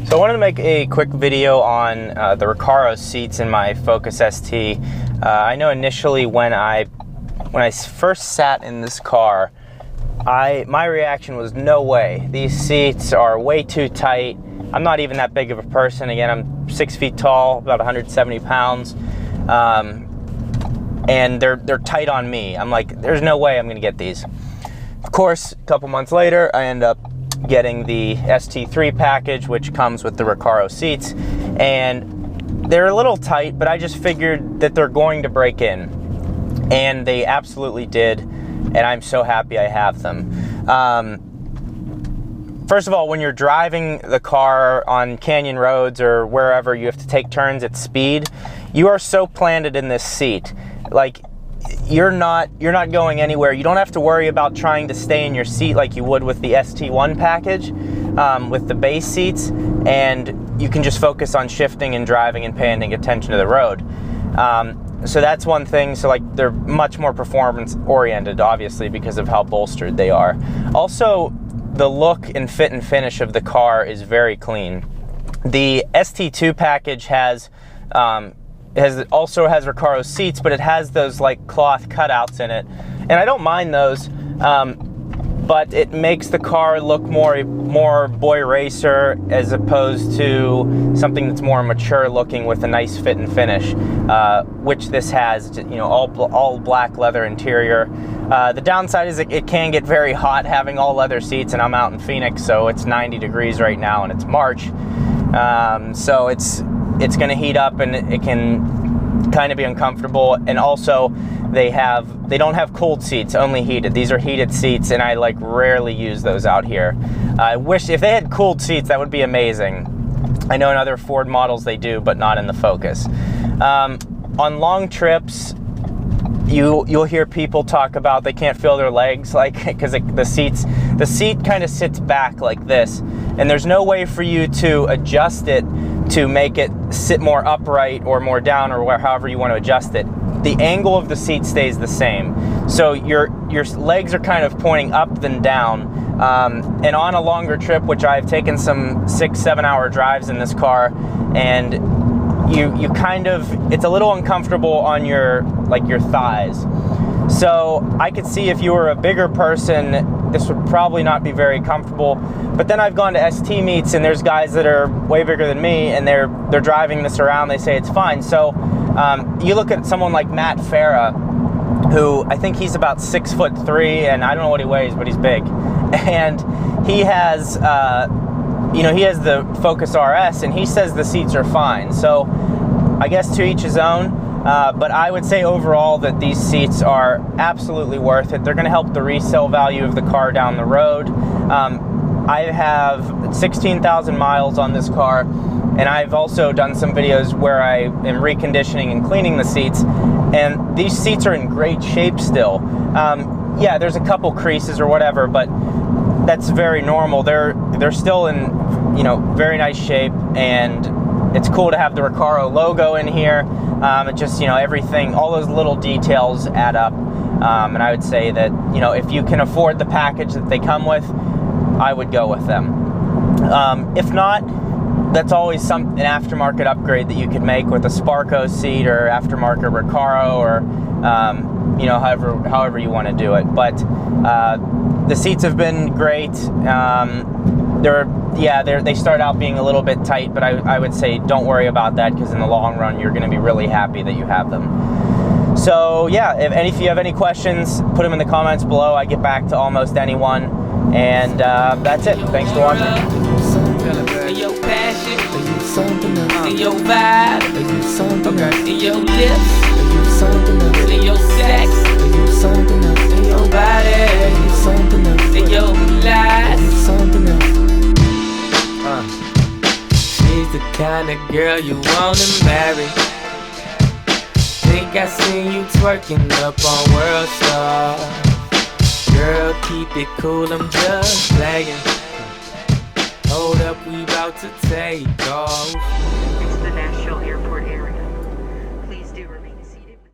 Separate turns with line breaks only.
So I wanted to make a quick video on the Recaro seats in my Focus ST. I know initially when I first sat in this car, my reaction was no way. These seats are way too tight. I'm not even that big of a person. Again, I'm 6 feet tall, about 170 pounds, and they're tight on me. I'm like, there's no way I'm gonna get these. Of course, a couple months later, I end up getting the ST3 package, which comes with the Recaro seats, and they're a little tight, but I just figured that they're going to break in, and they absolutely did, and I'm so happy I have them. First of all, when you're driving the car on canyon roads or wherever you have to take turns at speed, you are so planted in this seat. Like, you're not going anywhere. You don't have to worry about trying to stay in your seat like you would with the ST1 package, with the base seats, and you can just focus on shifting and driving and paying attention to the road. So that's one thing. So like, they're much more performance oriented, obviously, because of how bolstered they are. Also, the look and fit and finish of the car is very clean. The ST2 package also has Recaro seats, but it has those like cloth cutouts in it, and I don't mind those, but it makes the car look more boy racer as opposed to something that's more mature looking with a nice fit and finish, which this has. You know, all black leather interior. The downside is it can get very hot having all leather seats, and I'm out in Phoenix, so it's 90 degrees right now and it's March, so it's going to heat up and it can kind of be uncomfortable. And also they don't have cooled seats, only heated. These are heated seats, and I like rarely use those out here. I wish if they had cooled seats, that would be amazing. I know in other Ford models they do, but not in the Focus. On long trips, you'll hear people talk about they can't feel their legs, like, because the seat kind of sits back like this, and there's no way for you to adjust it to make it sit more upright or more down, or however you want to adjust it. The angle of the seat stays the same, so your legs are kind of pointing up than down. And on a longer trip, which I've taken some 6-7 hour drives in this car, and you kind of, it's a little uncomfortable on your thighs. So I could see if you were a bigger person, this would probably not be very comfortable. But then I've gone to ST meets, and there's guys that are way bigger than me, and they're driving this around. They say it's fine. So you look at someone like Matt Farah, who I think he's about 6'3", and I don't know what he weighs, but he's big. And he has, he has the Focus RS, and he says the seats are fine. So I guess to each his own. But I would say overall that these seats are absolutely worth it. They're going to help the resale value of the car down the road. I have 16,000 miles on this car, and I've also done some videos where I am reconditioning and cleaning the seats, and these seats are in great shape still. Yeah, there's a couple creases or whatever, but that's very normal. They're still in, very nice shape, and it's cool to have the Recaro logo in here. It just, everything, all those little details add up. And I would say that, if you can afford the package that they come with, I would go with them. If not, that's always an aftermarket upgrade that you could make with a Sparco seat or aftermarket Recaro, or, however you want to do it. But the seats have been great. They start out being a little bit tight, but I would say don't worry about that, because in the long run, you're going to be really happy that you have them. So yeah, if you have any questions, put them in the comments below. I get back to almost anyone, and that's it. Thanks for watching.
In your passion, in your vibe, in your lips, in your sex, in your body, in your life. She's the kind of girl you wanna marry. Think I seen you twerking up on World Star. Girl, keep it cool, I'm just playing. Hold up, we about to take off.
It's the National Airport